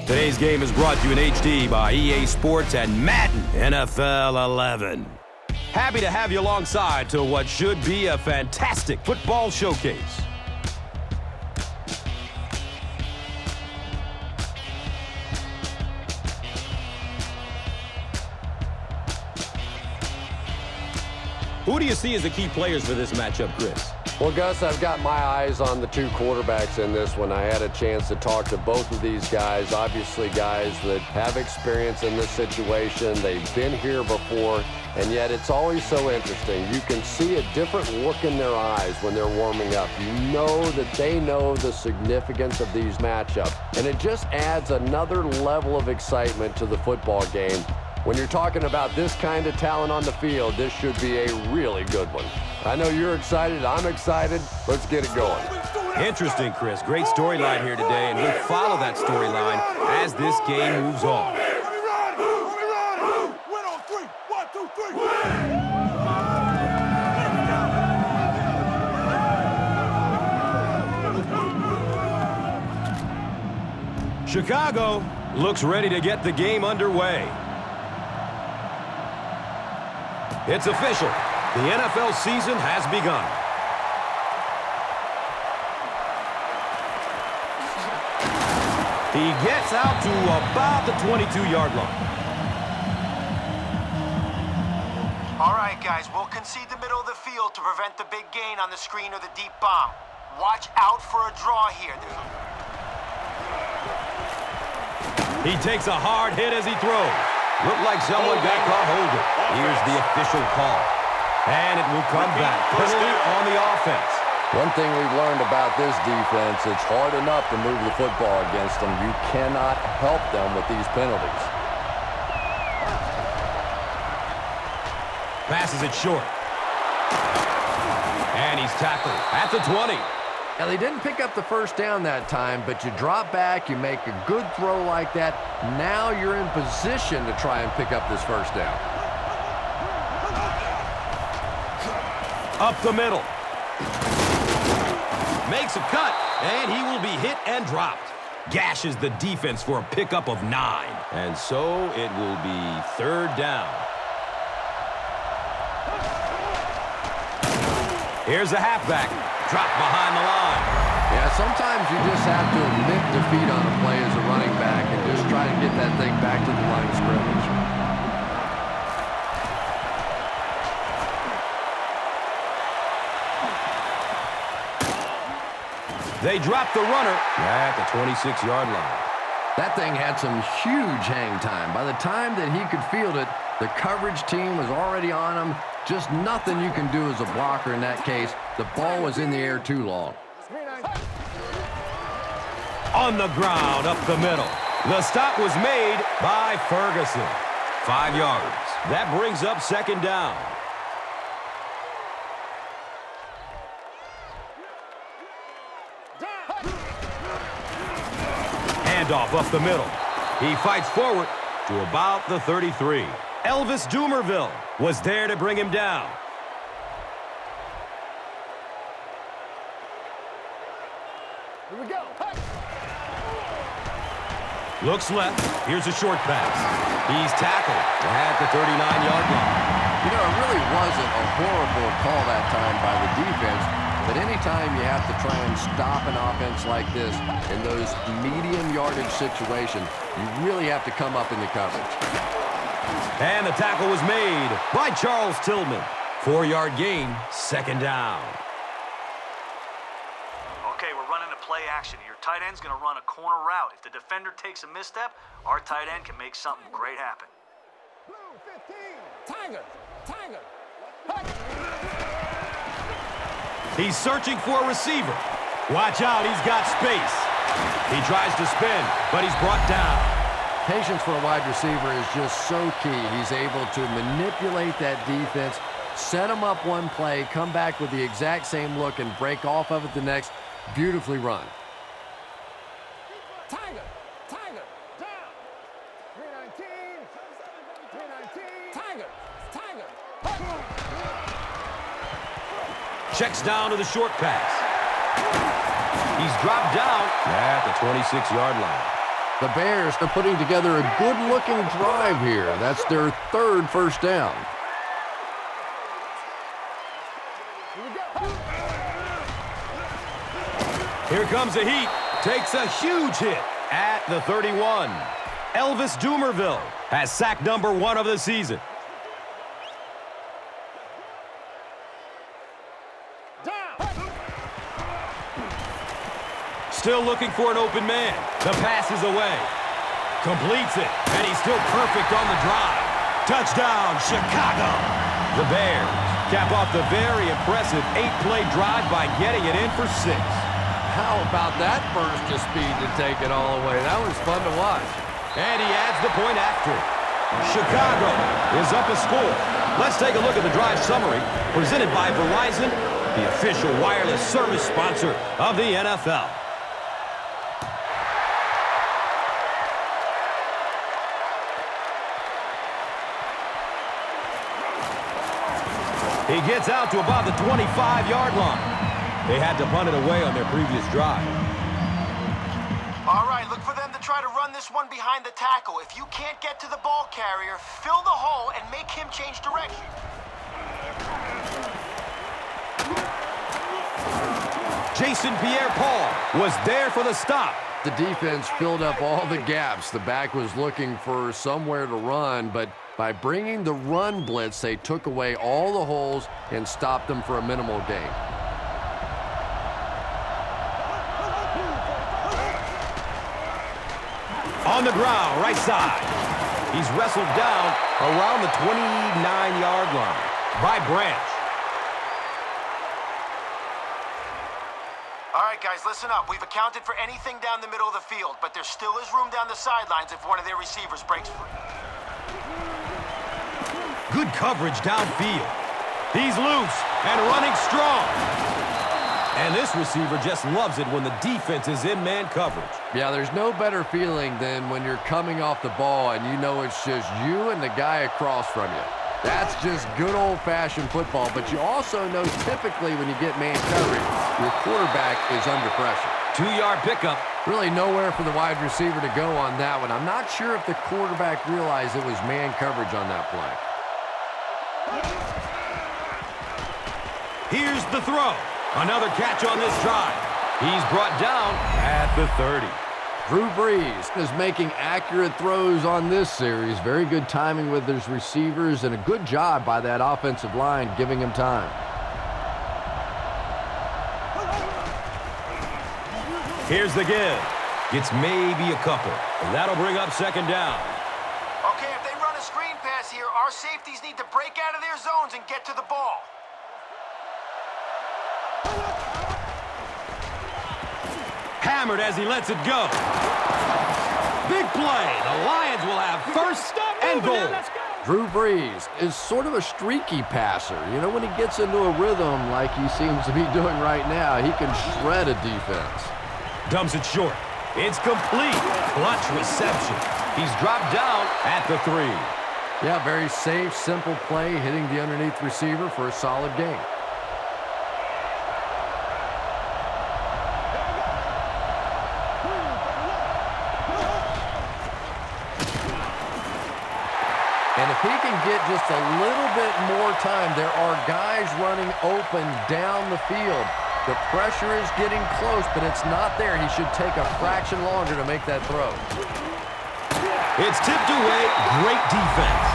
Today's game is brought to you in HD by EA Sports and Madden NFL 11. Happy to have you alongside to what should be a fantastic football showcase. Who do you see as the key players for this matchup, Chris? Well, Gus, I've got my eyes on the two quarterbacks in this one. I had a chance to talk to both of these guys, obviously guys that have experience in this situation. They've been here before, and yet it's always so interesting. You can see a different look in their eyes when they're warming up. You know that they know the significance of these matchups, and it just adds another level of excitement to the football game. When you're talking about this kind of talent on the field, this should be a really good one. I know you're excited. I'm excited. Let's get it going. Interesting, Chris. Great storyline here today, and we'll follow that storyline as this game moves on. Win on three. 1, 2, 3. Chicago looks ready to get the game underway. It's official. The NFL season has begun. He gets out to about the 22-yard line. All right, guys, we'll concede the middle of the field to prevent the big gain on the screen or the deep bomb. Watch out for a draw here. He takes a hard hit as he throws. Looked like someone got caught holding. Here's the official call. And it will come back. Penalty on the offense. One thing we've learned about this defense, it's hard enough to move the football against them. You cannot help them with these penalties. Passes it short. And he's tackled at the 20. Now, they didn't pick up the first down that time, but you drop back, you make a good throw like that. Now you're in position to try and pick up this first down. Up the middle. Makes a cut, and he will be hit and dropped. Gashes the defense for a pickup of 9. And so it will be third down. Here's a halfback. Dropped behind the line. Yeah, sometimes you just have to admit defeat on a play as a running back and just try to get that thing back to the line of scrimmage. They drop the runner at the 26-yard line. That thing had some huge hang time. By the time that he could field it, the coverage team was already on him. Just nothing you can do as a blocker in that case. The ball was in the air too long. On the ground, up the middle. The stop was made by Ferguson. 5 yards. That brings up second down. Handoff up the middle. He fights forward to about the 33. Elvis Dumerville was there to bring him down. Here we go. Hey. Looks left. Here's a short pass. He's tackled at the 39-yard line. You know, it really wasn't a horrible call that time by the defense, but anytime you have to try and stop an offense like this in those medium yardage situations, you really have to come up in the coverage. And the tackle was made by Charles Tillman. 4-yard gain, second down. Okay, we're running a play action. Your tight end's going to run a corner route. If the defender takes a misstep, our tight end can make something great happen. Blue 15. Tiger. Tiger. Hey. He's searching for a receiver. Watch out, he's got space. He tries to spin, but he's brought down. Patience for a wide receiver is just so key. He's able to manipulate that defense, set him up one play, come back with the exact same look, and break off of it the next. Beautifully run. Tiger. Tiger. Down. 319. 319. Tiger. Tiger. Hey. Checks down to the short pass. He's dropped down at the 26-yard line. The Bears are putting together a good-looking drive here. That's their third first down. Here comes the heat. Takes a huge hit at the 31. Elvis Dumerville has sack number 1 of the season. Still looking for an open man. The pass is away. Completes it, and he's still perfect on the drive. Touchdown, Chicago. The Bears cap off the very impressive 8-play drive by getting it in for 6. How about that burst of speed to take it all away? That was fun to watch. And he adds the point after. Chicago is up a score. Let's take a look at the drive summary presented by Verizon, the official wireless service sponsor of the NFL. He gets out to about the 25-yard line. They had to punt it away on their previous drive. All right, look for them to try to run this one behind the tackle. If you can't get to the ball carrier, fill the hole and make him change direction. Jason Pierre-Paul was there for the stop. The defense filled up all the gaps. The back was looking for somewhere to run, but by bringing the run blitz, they took away all the holes and stopped them for a minimal gain. On the ground, right side. He's wrestled down around the 29-yard line by Branch. All right, guys, listen up. We've accounted for anything down the middle of the field, but there still is room down the sidelines if one of their receivers breaks free. Good coverage downfield. He's loose and running strong. And this receiver just loves it when the defense is in man coverage. Yeah, there's no better feeling than when you're coming off the ball and you know it's just you and the guy across from you. That's just good old-fashioned football, but you also know typically when you get man coverage, your quarterback is under pressure. 2-yard pickup. Really nowhere for the wide receiver to go on that one. I'm not sure if the quarterback realized it was man coverage on that play. Here's the throw. Another catch on this drive. He's brought down at the 30. Drew Brees is making accurate throws on this series. Very good timing with his receivers and a good job by that offensive line giving him time. Here's the give. Gets maybe a couple. And that'll bring up second down. Okay, if they run a screen pass here, our safeties need to break out of their zones and get to the ball. Hammered as he lets it go. Big play. The Lions will have first and goal. Drew Brees is sort of a streaky passer. You know, when he gets into a rhythm like he seems to be doing right now, he can shred a defense. Dumps it short. It's complete. Clutch reception. He's dropped down at the 3. Yeah, very safe, simple play, hitting the underneath receiver for a solid gain. And if he can get just a little bit more time, there are guys running open down the field. The pressure is getting close, but it's not there. He should take a fraction longer to make that throw. It's tipped away. Great defense.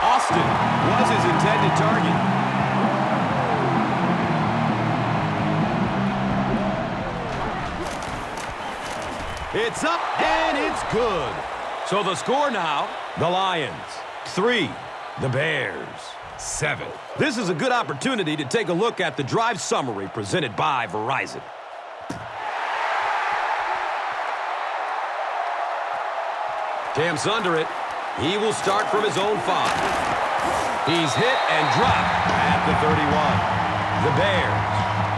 Austin was his intended target. It's up, and it's good. So the score now, the Lions 3, the Bears 7. This is a good opportunity to take a look at the drive summary presented by Verizon. Camps under it. He will start from his own 5. He's hit and dropped at the 31. The Bears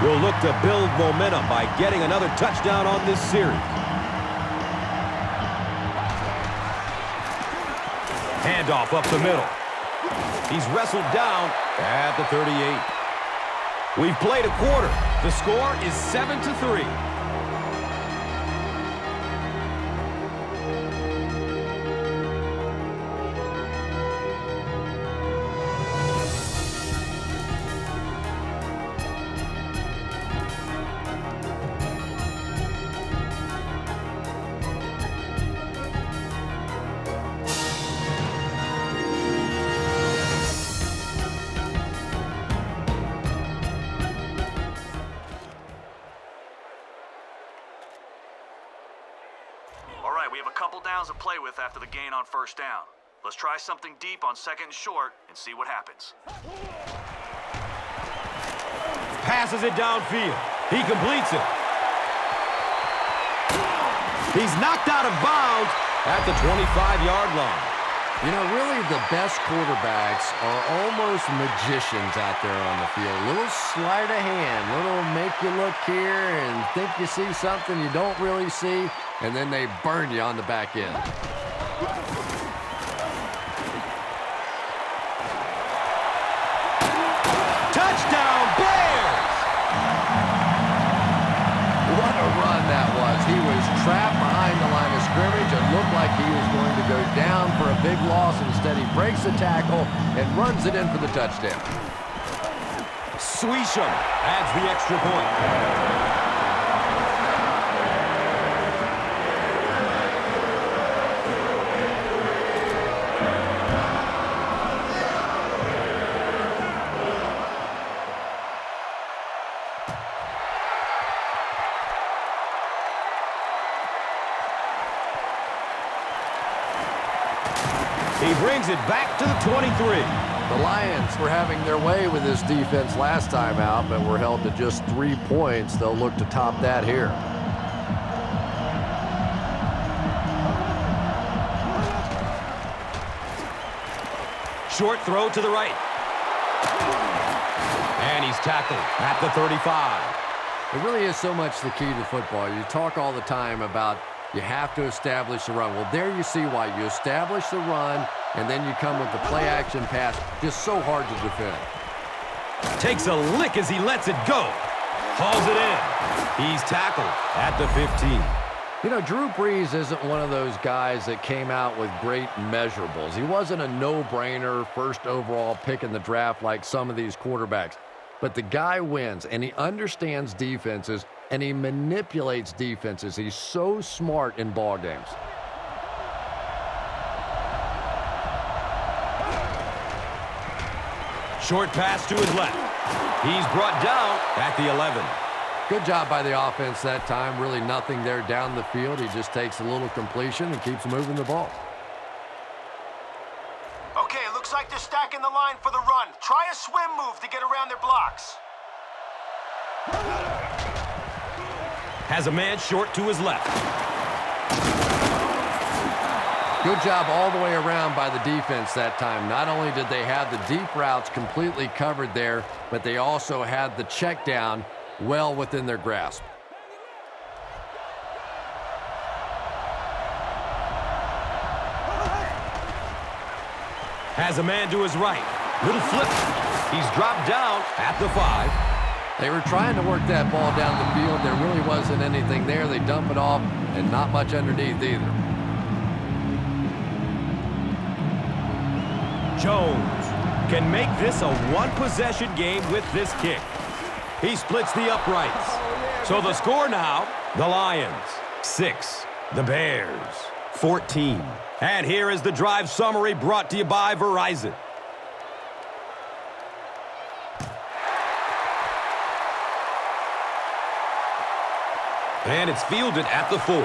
will look to build momentum by getting another touchdown on this series. Handoff up the middle. He's wrestled down at the 38. We've played a quarter. The score is 7-3. All right, we have a couple downs to play with after the gain on first down. Let's try something deep on second and short and see what happens. Passes it downfield. He completes it. He's knocked out of bounds at the 25-yard line. You know, really the best quarterbacks are almost magicians out there on the field. A little sleight of hand, little make you look here and think you see something you don't really see, and then they burn you on the back end. Touchdown, Bears! What a run that was. He was trapped behind the line of scrimmage. It looked like he was going to go down for a big loss. Instead, he breaks the tackle and runs it in for the touchdown. Swisham adds the extra point. He brings it back to the 23. The Lions were having their way with this defense last time out, but were held to just 3 points. They'll look to top that here. Short throw to the right. And he's tackled at the 35. It really is so much the key to football. You talk all the time about you have to establish the run. Well, there you see why. You establish the run, and then you come with the play-action pass. Just so hard to defend. Takes a lick as he lets it go. Hauls it in. He's tackled at the 15. You know, Drew Brees isn't one of those guys that came out with great measurables. He wasn't a no-brainer first overall pick in the draft like some of these quarterbacks. But the guy wins, and he understands defenses, and he manipulates defenses. He's so smart in ball games. Short pass to his left. He's brought down at the 11. Good job by the offense that time. Really nothing there down the field. He just takes a little completion and keeps moving the ball. Okay, it looks like they're stacking the line for the run. Try a swim move to get around their blocks. Has a man short to his left. Good job all the way around by the defense that time. Not only did they have the deep routes completely covered there, but they also had the check down well within their grasp. Has a man to his right. Little flip. He's dropped down at the 5. They were trying to work that ball down the field. There really wasn't anything there. They dump it off, and not much underneath either. Jones can make this a one-possession game with this kick. He splits the uprights. So the score now, the Lions 6, the Bears 14. And here is the drive summary brought to you by Verizon. And it's fielded at the 4.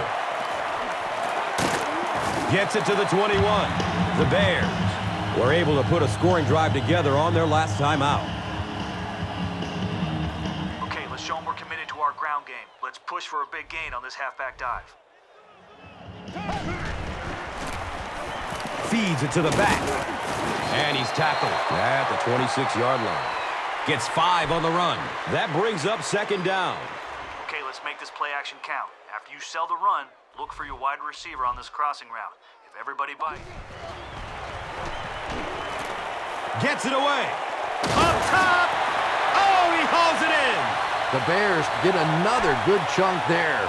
Gets it to the 21. The Bears were able to put a scoring drive together on their last time out. Okay, let's show them we're committed to our ground game. Let's push for a big gain on this halfback dive. Feeds it to the back. And he's tackled at the 26-yard line. Gets 5 on the run. That brings up second down. Okay, let's make this play action count. After you sell the run, look for your wide receiver on this crossing route. If everybody bites. Gets it away. Up top. Oh, he hauls it in. The Bears get another good chunk there.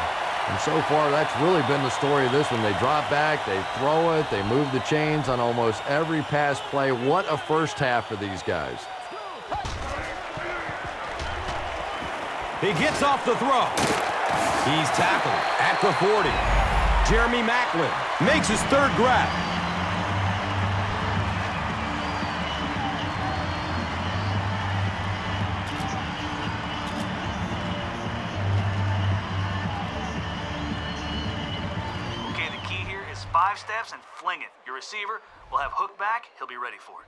And so far, that's really been the story of this one. They drop back, they throw it, they move the chains on almost every pass play. What a first half for these guys. He gets off the throw. He's tackled at the 40. Jeremy Maclin makes his third grab. Okay, the 5 steps and fling it. Your receiver will have hook back. He'll be ready for it.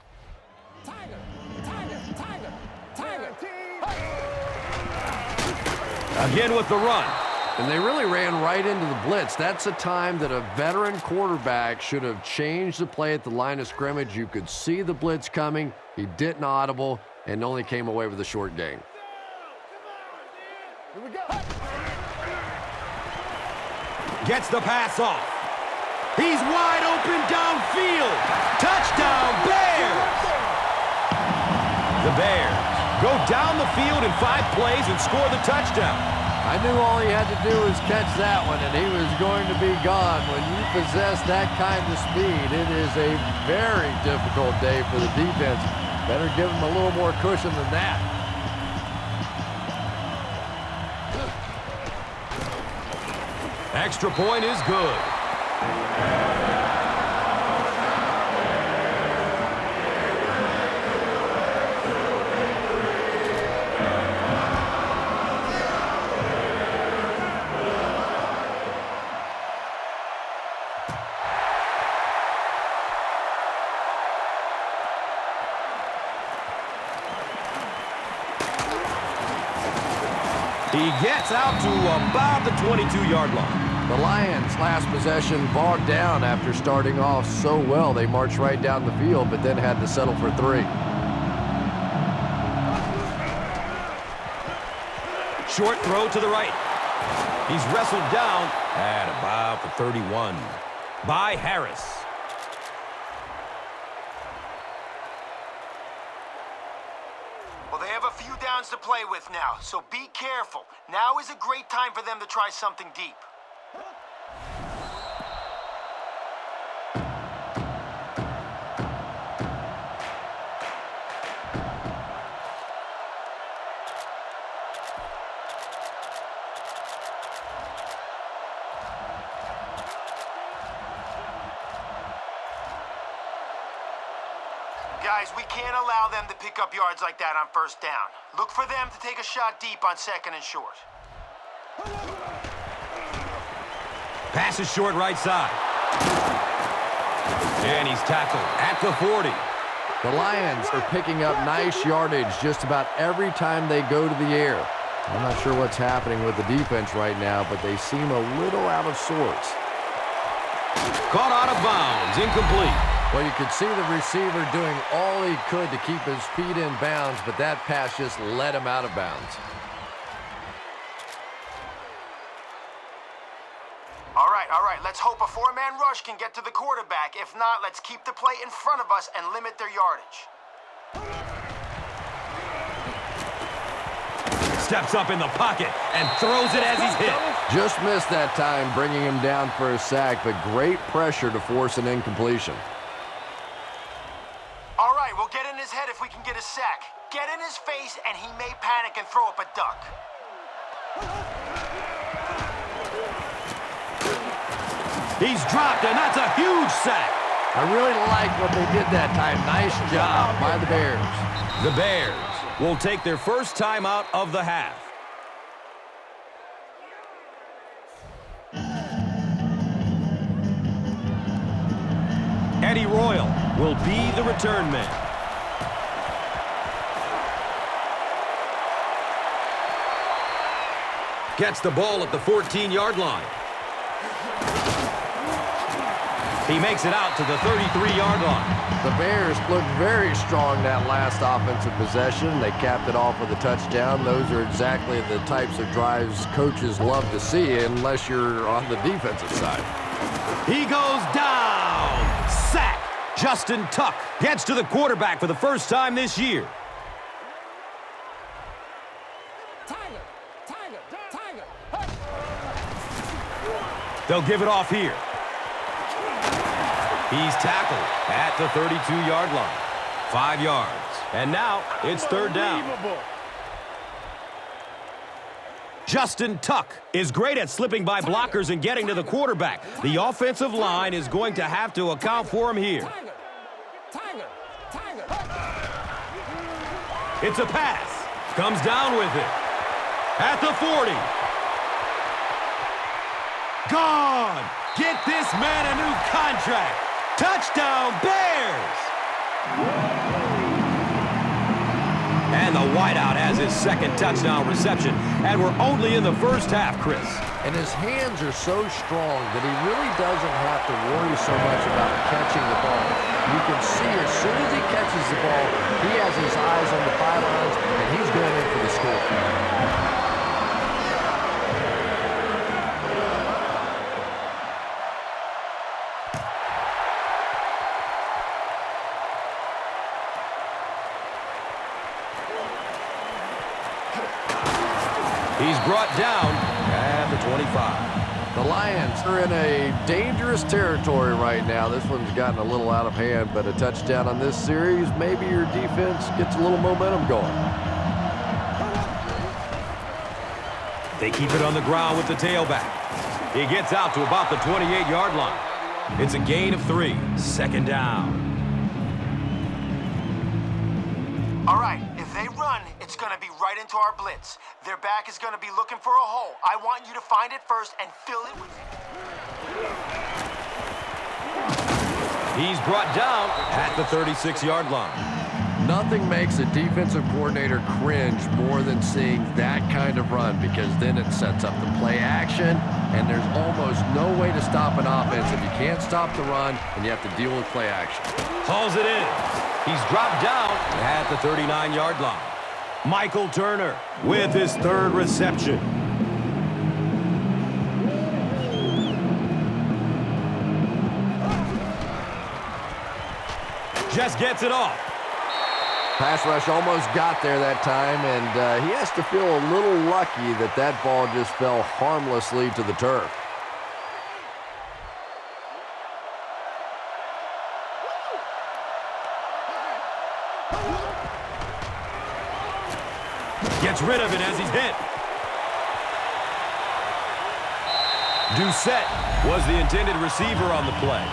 Tiger, Tiger, Tiger, Tiger. Again with the run. And they really ran right into the blitz. That's a time that a veteran quarterback should have changed the play at the line of scrimmage. You could see the blitz coming. He didn't audible and only came away with a short gain. Here we go. Gets the pass off. He's wide open downfield. Touchdown, Bears! The Bears go down the field in 5 plays and score the touchdown. I knew all he had to do was catch that one, and he was going to be gone. When you possess that kind of speed, it is a very difficult day for the defense. Better give him a little more cushion than that. Extra point is good. He gets out to about the 22-yard line. The Lions' last possession bogged down after starting off so well. They marched right down the field, but then had to settle for 3. Short throw to the right. He's wrestled down at about the 31 by Harris. Well, they have a few downs to play with now, so be careful. Now is a great time for them to try something deep. Guys, we can't allow them to pick up yards like that on first down. Look for them to take a shot deep on 2nd and short. Pass is short right side. And he's tackled at the 40. The Lions are picking up nice yardage just about every time they go to the air. I'm not sure what's happening with the defense right now, but they seem a little out of sorts. Caught out of bounds, incomplete. Well, you could see the receiver doing all he could to keep his feet in bounds, but that pass just let him out of bounds. All right, let's hope a 4-man rush can get to the quarterback. If not, let's keep the play in front of us and limit their yardage. Steps up in the pocket and throws it as he's hit. Just missed that time, bringing him down for a sack, but great pressure to force an incompletion. All right, we'll get in his head if we can get a sack. Get in his face, and he may panic and throw up a duck. He's dropped, and that's a huge sack. I really like what they did that time. Nice job by the Bears. The Bears will take their first time out of the half. Eddie Royal will be the return man. Gets the ball at the 14-yard line. He makes it out to the 33-yard line. The Bears looked very strong that last offensive possession. They capped it off with a touchdown. Those are exactly the types of drives coaches love to see, unless you're on the defensive side. He goes down. Sack. Justin Tuck gets to the quarterback for the first time this year. Tiger, Tiger, Tiger. They'll give it off here. He's tackled at the 32-yard line. 5 yards. And now it's 3rd down. Justin Tuck is great at slipping by blockers and getting to the quarterback. The offensive line is going to have to account for him here. Tiger, Tiger. It's a pass. Comes down with it. At the 40. Gone. Get this man a new contract. Touchdown, Bears! And the wideout has his second touchdown reception. And we're only in the first half, Chris. And his hands are so strong that he really doesn't have to worry so much about catching the ball. You can see as soon as he catches the ball, he has his eyes on the pylons, and he's going in for the score. He's brought down at the 25. The Lions are in a dangerous territory right now. This one's gotten a little out of hand, but a touchdown on this series, maybe your defense gets a little momentum going. They keep it on the ground with the tailback. He gets out to about the 28-yard line. It's a gain of 3. Second down. All right, if they run, it's going to be right into our blitz. Their back is going to be looking for a hole. I want you to find it first and fill it with... He's brought down at the 36-yard line. Nothing makes a defensive coordinator cringe more than seeing that kind of run, because then it sets up the play action, and there's almost no way to stop an offense if you can't stop the run and you have to deal with play action. Hauls it in. He's dropped down at the 39-yard line. Michael Turner with his third reception. Just gets it off. Pass rush almost got there that time, and he has to feel a little lucky that that ball just fell harmlessly to the turf. Gets rid of it as he's hit. Doucette was the intended receiver on the play.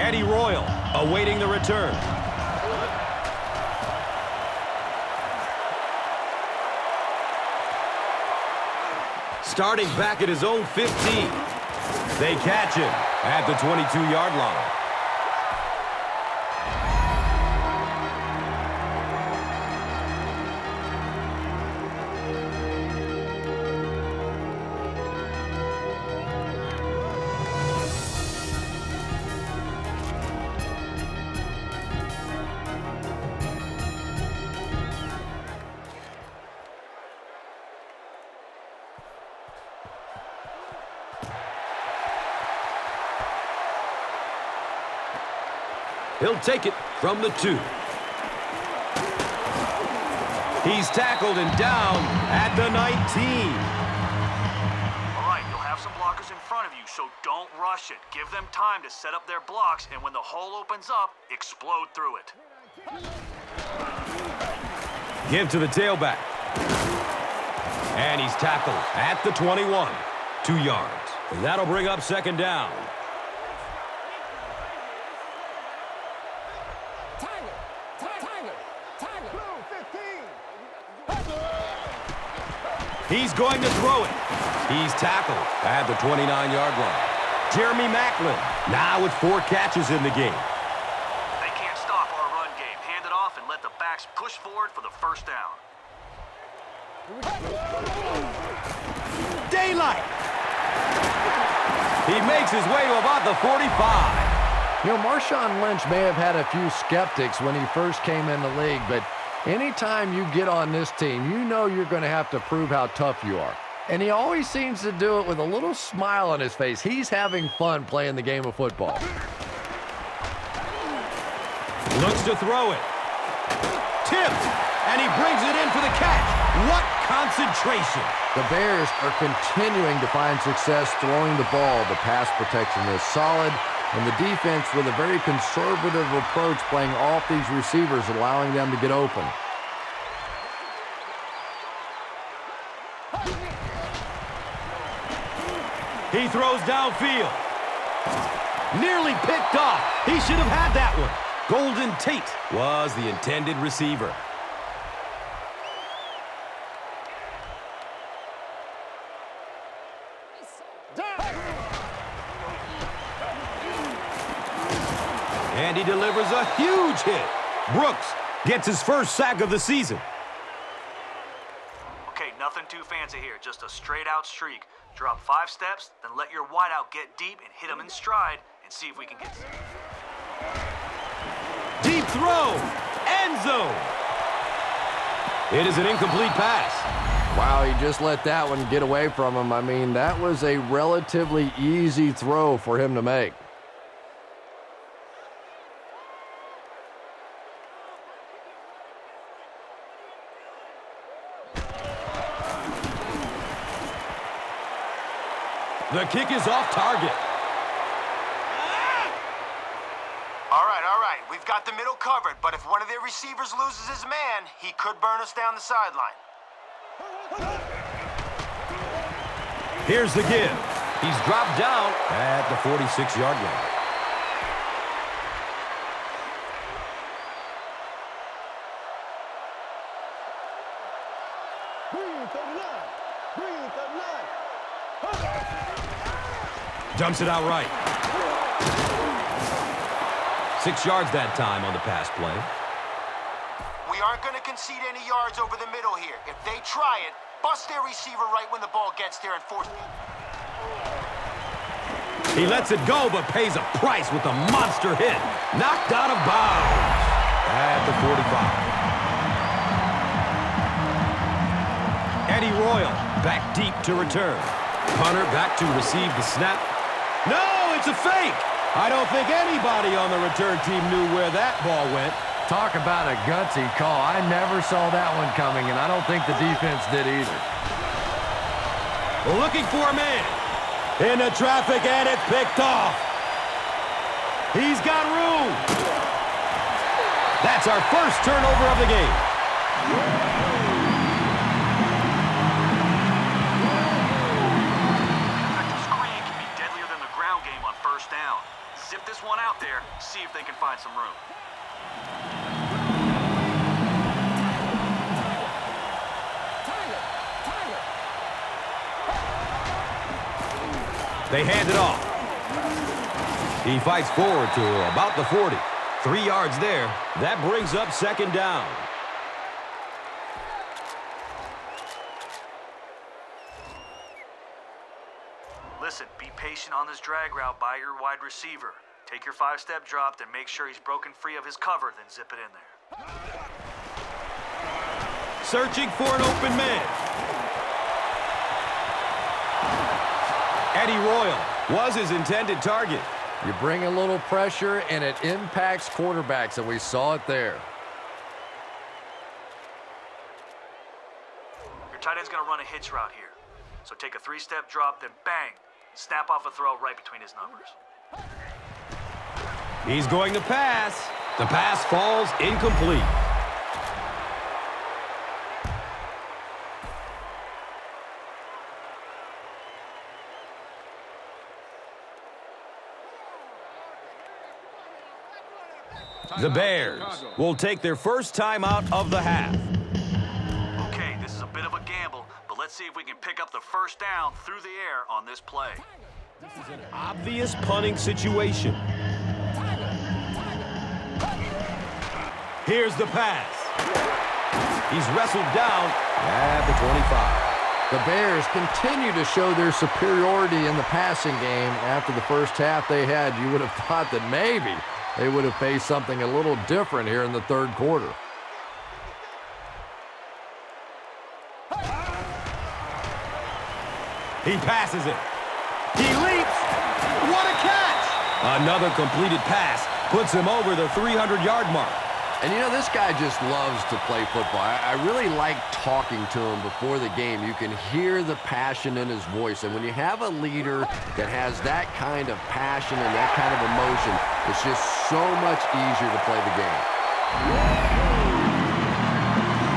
Eddie Royal awaiting the return. Starting back at his own 15. They catch him at the 22-yard line. He'll take it from the 2. He's tackled and down at the 19. All right, you'll have some blockers in front of you, so don't rush it. Give them time to set up their blocks, and when the hole opens up, explode through it. Give to the tailback. And he's tackled at the 21. 2 yards. And that'll bring up second down. He's going to throw it. He's tackled at the 29-yard line. Jeremy Maclin now with 4 catches in the game. They can't stop our run game. Hand it off and let the backs push forward for the first down. Daylight. He makes his way to about the 45. You know, Marshawn Lynch may have had a few skeptics when he first came in the league, but anytime you get on this team, you know you're going to have to prove how tough you are. And he always seems to do it with a little smile on his face. He's having fun playing the game of football. Looks to throw it. Tipped, and he brings it in for the catch. What concentration. The Bears are continuing to find success throwing the ball. The pass protection is solid, and the defense with a very conservative approach playing off these receivers, allowing them to get open. He throws downfield. Nearly picked off. He should have had that one. Golden Tate was the intended receiver. And he delivers a huge hit. Brooks gets his first sack of the season. Okay, nothing too fancy here, just a straight-out streak. Drop 5 steps, then let your wideout get deep and hit him in stride and see if we can get some. Deep throw, end zone. It is an incomplete pass. Wow, he just let that one get away from him. I mean, that was a relatively easy throw for him to make. The kick is off target. All right. We've got the middle covered, but if one of their receivers loses his man, he could burn us down the sideline. Here's the give. He's dropped down at the 46-yard line. Dumps it out right. 6 yards that time on the pass play. We aren't going to concede any yards over the middle here. If they try it, bust their receiver right when the ball gets there and force it. He lets it go, but pays a price with a monster hit. Knocked out of bounds at the 45. Eddie Royal back deep to return. Punter back to receive the snap. No, it's a fake. I don't think anybody on the return team knew where that ball went. Talk about a gutsy call. I never saw that one coming, and I don't think the defense did either. Looking for a man. Into traffic, and it's picked off. He's got room. That's our first turnover of the game. Down. Zip this one out there, see if they can find some room. They hand it off. He fights forward to about the 40. 3 yards there. That brings up second down. Listen, be patient on this drag route by your wide receiver. Take your 5-step drop, then make sure he's broken free of his cover, then zip it in there. Searching for an open man. Eddie Royal was his intended target. You bring a little pressure, and it impacts quarterbacks, and we saw it there. Your tight end's going to run a hitch route here. So take a 3-step drop, then bang. Snap off a throw right between his numbers. He's going to pass. The pass falls incomplete. The Bears will take their first time out of the half. Okay, this is a bit of a gamble, but let's see if we can pick up the first down through the air on this play. This is an obvious punting situation. Here's the pass. He's wrestled down at the 25. The Bears continue to show their superiority in the passing game. After the first half they had, you would have thought that maybe they would have faced something a little different here in the third quarter. He passes it. He leaps. What a catch! Another completed pass puts him over the 300-yard mark. And you know, this guy just loves to play football. I really like talking to him before the game. You can hear the passion in his voice. And when you have a leader that has that kind of passion and that kind of emotion, it's just so much easier to play the game.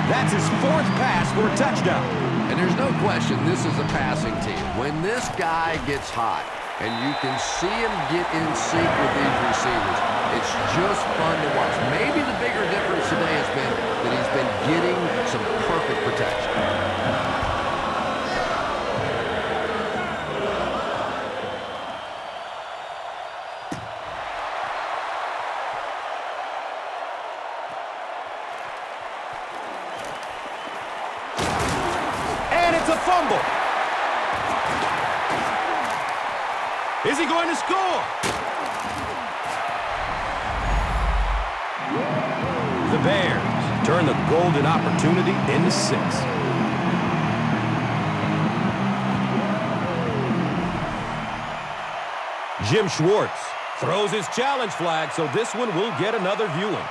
That's his 4th pass for a touchdown. And there's no question this is a passing team. When this guy gets hot and you can see him get in sync with these receivers, it's just fun to watch. Maybe the bigger difference today has been that he's been getting some perfect protection. It's a fumble. Is he going to score? The Bears turn the golden opportunity into 6. Jim Schwartz throws his challenge flag, so this one will get another viewing.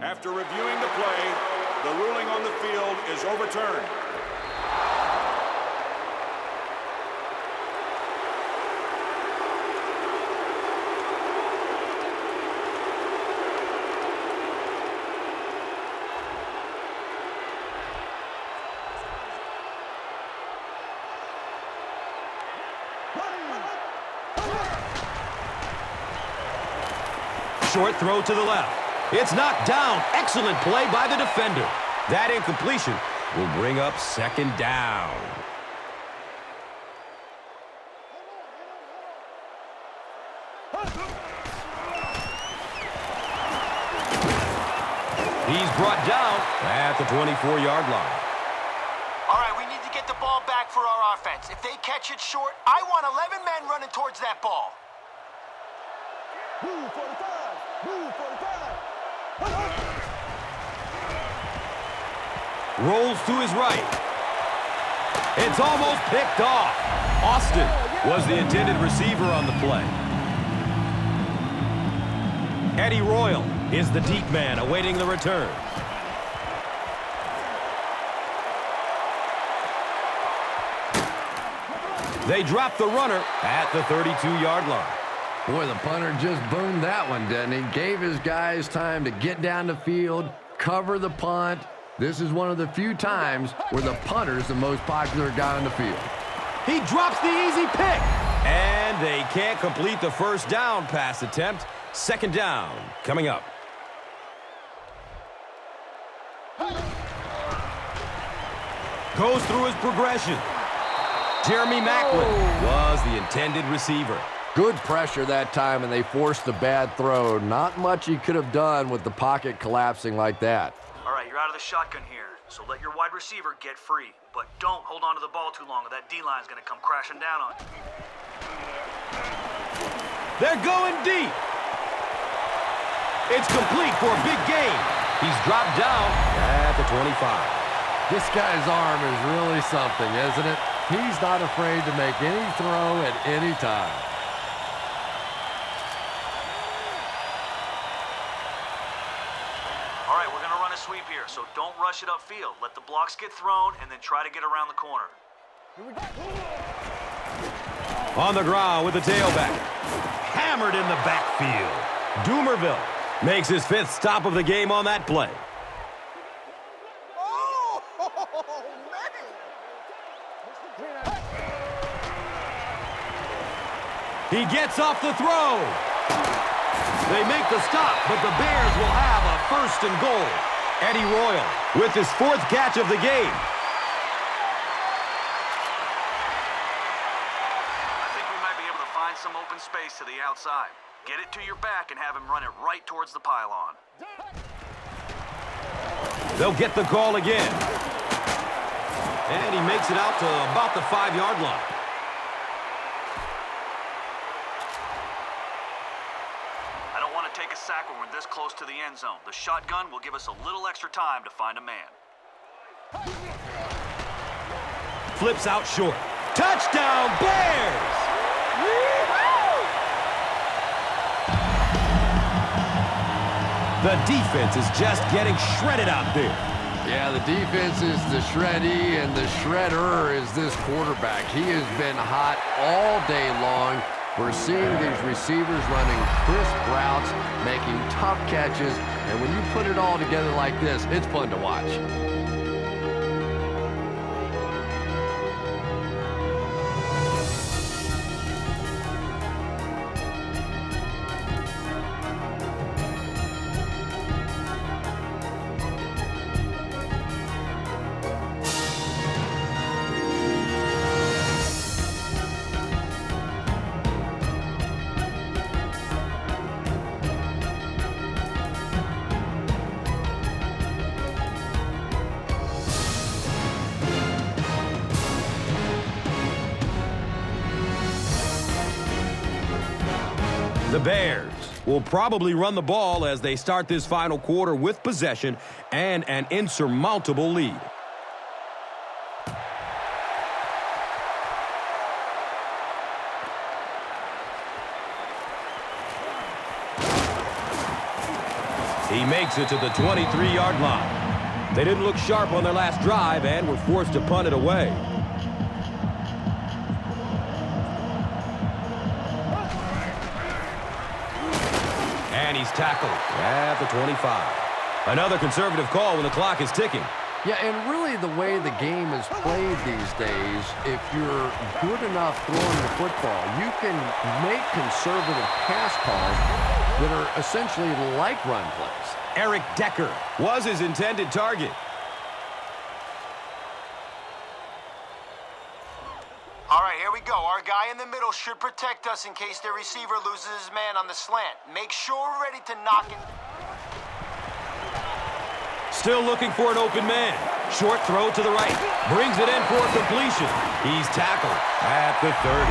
After reviewing the play, the ruling on the field is overturned. Short throw to the left. It's knocked down. Excellent play by the defender. That incompletion will bring up 2nd down. He's brought down at the 24-yard line. All right, we need to get the ball back for our offense. If they catch it short, I want 11 men running towards that ball. Move 45. Move 45. Rolls to his right. It's almost picked off. Austin was the intended receiver on the play. Eddie Royal is the deep man awaiting the return. They drop the runner at the 32-yard line. Boy, the punter just boomed that one, didn't he? Gave his guys time to get down the field, cover the punt. This is one of the few times where the punter's the most popular guy on the field. He drops the easy pick. And they can't complete the first down pass attempt. 2nd down coming up. Goes through his progression. Jeremy Macklin was the intended receiver. Good pressure that time, and they forced a bad throw. Not much he could have done with the pocket collapsing like that. All right, you're out of the shotgun here, so let your wide receiver get free. But don't hold on to the ball too long, or that D-line's going to come crashing down on you. They're going deep. It's complete for a big gain. He's dropped down at the 25. This guy's arm is really something, isn't it? He's not afraid to make any throw at any time. All right, we're going to run a sweep here, so don't rush it upfield. Let the blocks get thrown, and then try to get around the corner. On the ground with the tailback. Hammered in the backfield. Doomerville makes his 5th stop of the game on that play. He gets off the throw. They make the stop, but the Bears will have a 1st and goal. Eddie Royal with his 4th catch of the game. I think we might be able to find some open space to the outside. Get it to your back and have him run it right towards the pylon. They'll get the call again. And he makes it out to about the 5-yard line. I don't want to take a sack when we're this close to the end zone. The shotgun will give us a little extra time to find a man. Flips out short. Touchdown, Bears! The defense is just getting shredded out there. Yeah, the defense is the shreddy, and the shredder is this quarterback. He has been hot all day long, We're seeing these receivers running crisp routes, making tough catches, and when you put it all together like this, it's fun to watch. The Bears will probably run the ball as they start this final quarter with possession and an insurmountable lead. He makes it to the 23-yard line. They didn't look sharp on their last drive and were forced to punt it away. And he's tackled at the 25. Another conservative call when the clock is ticking. Yeah, and really the way the game is played these days, if you're good enough throwing the football, you can make conservative pass calls that are essentially like run plays. Eric Decker was his intended target. All right, here we go. Our guy in the middle should protect us in case their receiver loses his man on the slant. Make sure we're ready to knock it. Still looking for an open man. Short throw to the right. Brings it in for completion. He's tackled at the 30.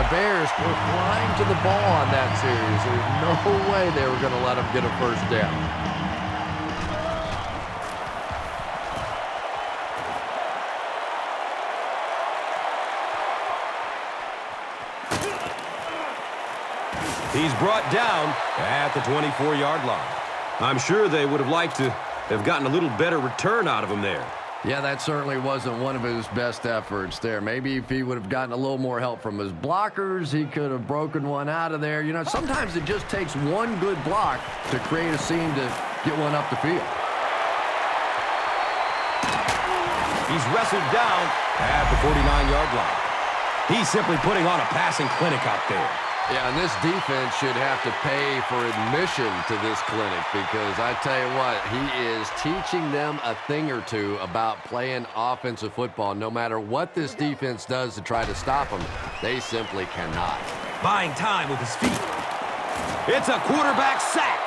The Bears were flying to the ball on that series. There's no way they were going to let them get a first down. He's brought down at the 24-yard line. I'm sure they would have liked to have gotten a little better return out of him there. Yeah, that certainly wasn't one of his best efforts there. Maybe if he would have gotten a little more help from his blockers, he could have broken one out of there. You know, sometimes it just takes one good block to create a scene to get one up the field. He's wrestled down at the 49-yard line. He's simply putting on a passing clinic out there. Yeah, and this defense should have to pay for admission to this clinic because I tell you what, he is teaching them a thing or two about playing offensive football. No matter what this defense does to try to stop them, they simply cannot. Buying time with his feet. It's a quarterback sack.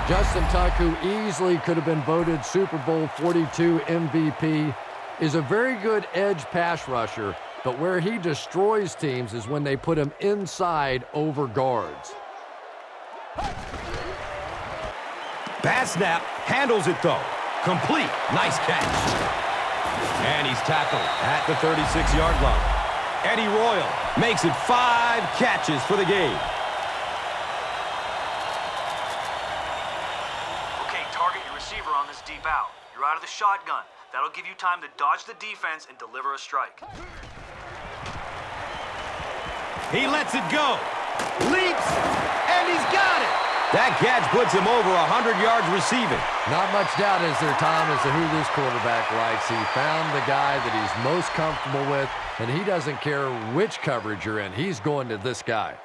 Justin Tuck, who easily could have been voted Super Bowl 42 MVP, is a very good edge pass rusher. But where he destroys teams is when they put him inside over guards. Bad snap, handles it though. Complete, nice catch. And he's tackled at the 36-yard line. Eddie Royal makes it 5 catches for the game. Okay, target your receiver on this deep out. You're out of the shotgun. That'll give you time to dodge the defense and deliver a strike. He lets it go. Leaps, and he's got it. That catch puts him over 100 yards receiving. Not much doubt is there, Tom, as to who this quarterback likes. He found the guy that he's most comfortable with, and he doesn't care which coverage you're in. He's going to this guy.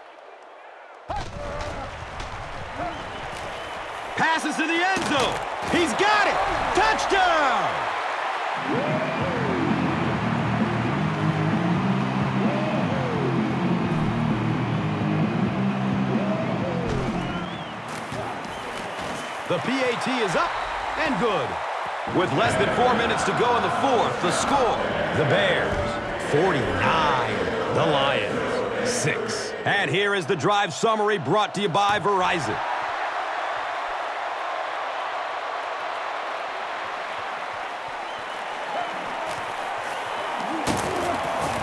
Passes to the end zone. He's got it. Touchdown. The PAT is up and good. With less than 4 minutes to go in the fourth, the score, the Bears, 49, the Lions, 6. And here is the drive summary brought to you by Verizon.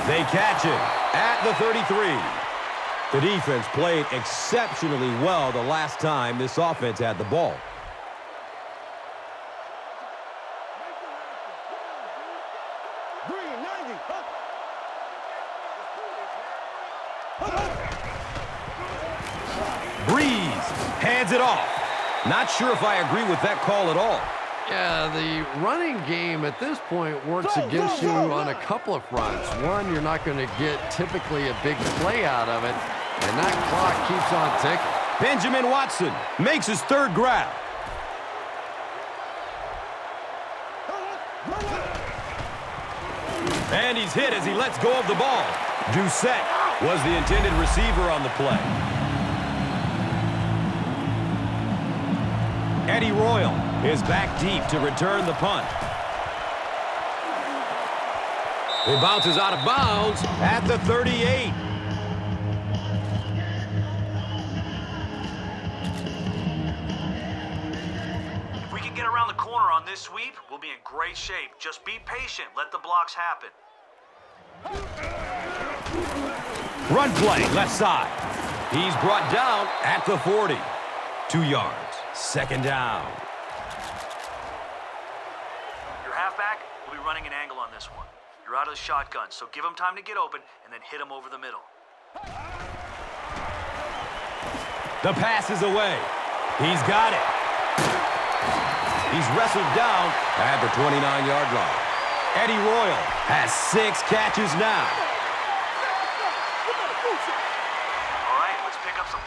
They catch it at the 33. The defense played exceptionally well the last time this offense had the ball. Breeze hands it off. Not sure if I agree with that call at all. Yeah, the running game at this point works against you on a couple of fronts. One, you're not going to get typically a big play out of it, and that clock keeps on ticking. Benjamin Watson makes his third grab. And he's hit as he lets go of the ball. Doucette was the intended receiver on the play. Eddie Royal is back deep to return the punt. It bounces out of bounds at the 38. If we can get around the corner on this sweep, we'll be in great shape. Just be patient. Let the blocks happen. Run play, left side. He's brought down at the 40. 2 yards. Second down. Your halfback will be running an angle on this one. You're out of the shotgun, so give him time to get open and then hit him over the middle. The pass is away. He's got it. He's wrestled down at the 29-yard line. Eddie Royal has 6 catches now.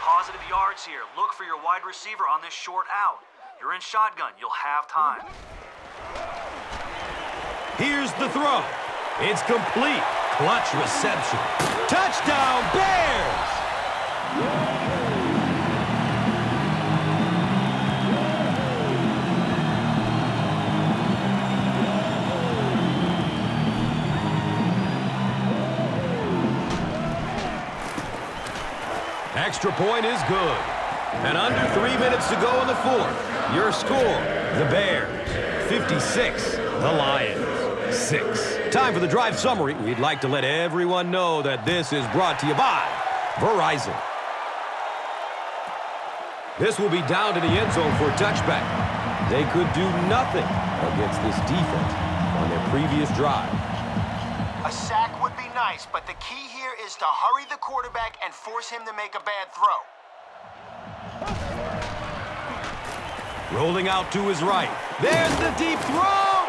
Positive yards here. Look for your wide receiver on this short out. You're in shotgun. You'll have time. Here's the throw. It's complete. Clutch reception. Touchdown, Bears! Extra point is good. And under 3 minutes to go in the fourth. Your score, the Bears, 56, the Lions, 6. Time for the drive summary. We'd like to let everyone know that this is brought to you by Verizon. This will be down to the end zone for a touchback. They could do nothing against this defense on their previous drive. A sack would be nice, but the key here is to hurry the quarterback and force him to make a bad throw. Rolling out to his right. There's the deep throw!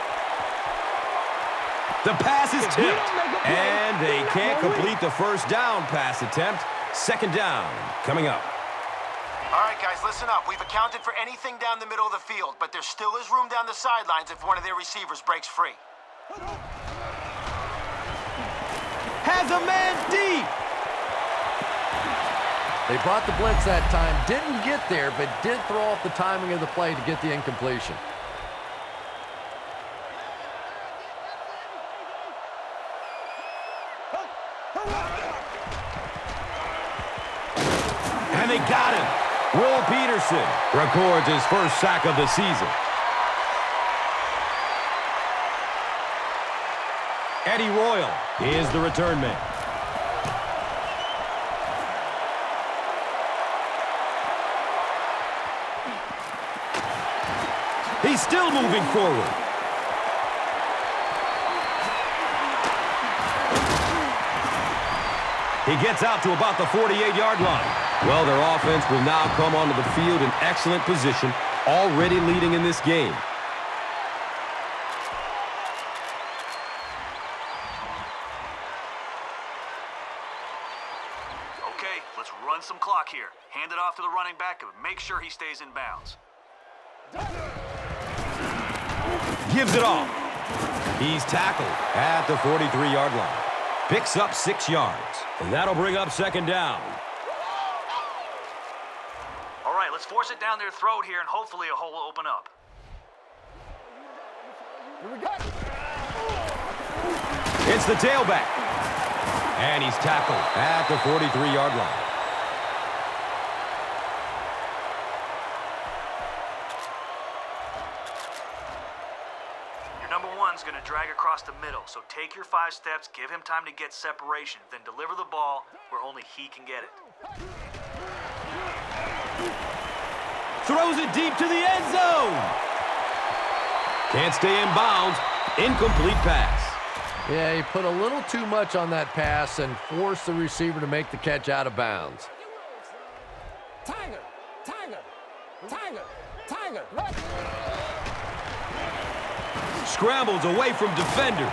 The pass is tipped, and they can't complete the first down pass attempt. Second down coming up. All right, guys, listen up. We've accounted for anything down the middle of the field, but there still is room down the sidelines if one of their receivers breaks free. Has a man deep. They brought the blitz that time. Didn't get there, but did throw off the timing of the play to get the incompletion. And they got him. Will Peterson records his first sack of the season. Eddie Royal is the return man. He's still moving forward. He gets out to about the 48-yard line. Well, their offense will now come onto the field in excellent position, already leading in this game. Okay, let's run some clock here. Hand it off to the running back and make sure he stays in bounds. Gives it off. He's tackled at the 43-yard line. Picks up 6 yards. And that'll bring up second down. All right, let's force it down their throat here, and hopefully a hole will open up. It's the tailback. And he's tackled at the 43-yard line. One's going to drag across the middle, so take your 5 steps, give him time to get separation, then deliver the ball where only he can get it. Throws it deep to the end zone. Can't stay in bounds. Incomplete pass. Yeah, he put a little too much on that pass and forced the receiver to make the catch out of bounds. Tiger, Tiger, Tiger, Tiger. Scrambles away from defenders.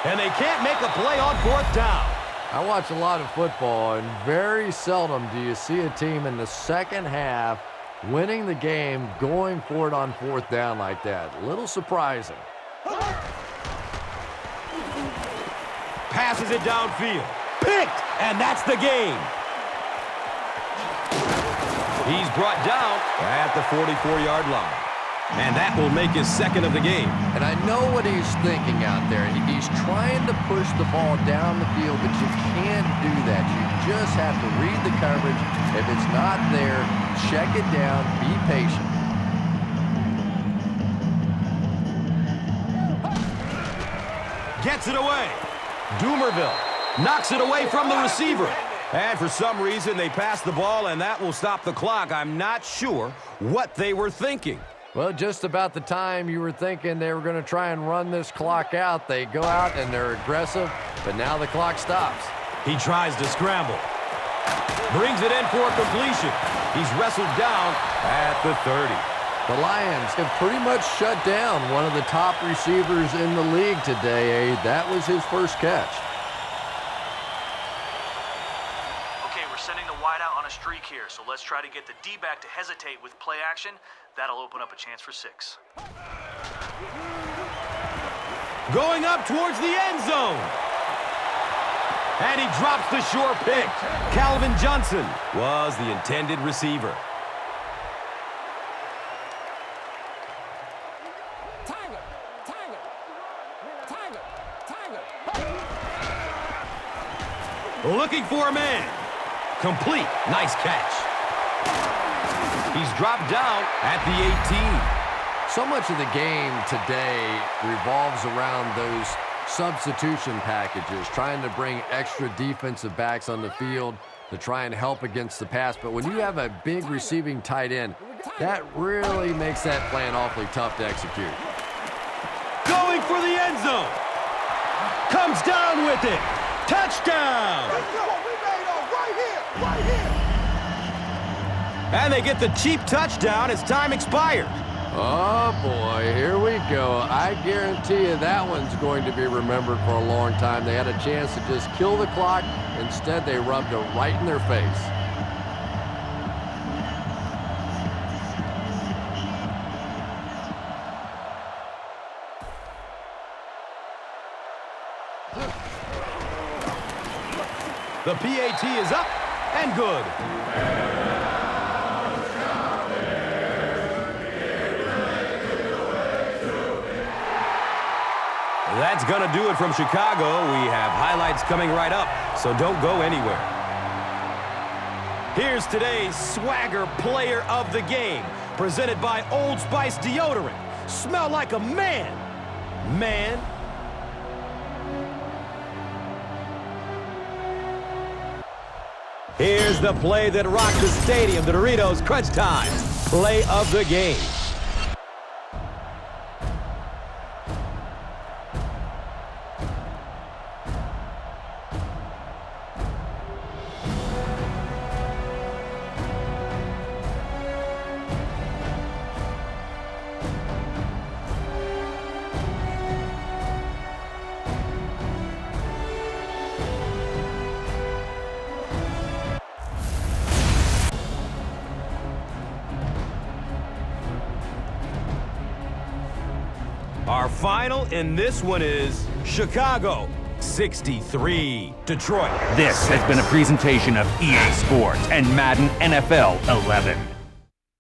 And they can't make a play on fourth down. I watch a lot of football, and very seldom do you see a team in the second half winning the game, going for it on fourth down like that. A little surprising. Passes it downfield. Picked, and that's the game. He's brought down at the 44-yard line. And that will make his second of the game. And I know what he's thinking out there. He's trying to push the ball down the field, but you can't do that. You just have to read the coverage. If it's not there, check it down, be patient. Gets it away. Doomerville knocks it away from the receiver. And for some reason, they pass the ball, and that will stop the clock. I'm not sure what they were thinking. Well, just about the time you were thinking they were going to try and run this clock out, they go out and they're aggressive, but now the clock stops. He tries to scramble. Brings it in for a completion. He's wrestled down at the 30. The Lions have pretty much shut down one of the top receivers in the league today. That was his first catch. Okay, we're sending the wide out on a streak here, so let's try to get the D-back to hesitate with play action. That'll open up a chance for 6. Going up towards the end zone. And he drops the short pick. Calvin Johnson was the intended receiver. Tiger, Tiger, Tiger, Tiger. Looking for a man. Complete. Nice catch. He's dropped down at the 18. So much of the game today revolves around those substitution packages, trying to bring extra defensive backs on the field to try and help against the pass. But when you have a big receiving tight end, that really makes that plan awfully tough to execute. Going for the end zone. Comes down with it. Touchdown. Let's go. We made on right here, right here. And they get the cheap touchdown as time expired. Oh, boy, here we go. I guarantee you that one's going to be remembered for a long time. They had a chance to just kill the clock. Instead, they rubbed it right in their face. The PAT is up and good. That's going to do it from Chicago. We have highlights coming right up, so don't go anywhere. Here's today's Swagger Player of the Game, presented by Old Spice Deodorant. Smell like a man. Man. Here's the play that rocked the stadium, the Doritos Crunch Time. Play of the game. Our final in this one is Chicago 63, Detroit. This has been a presentation of EA Sports and Madden NFL 11.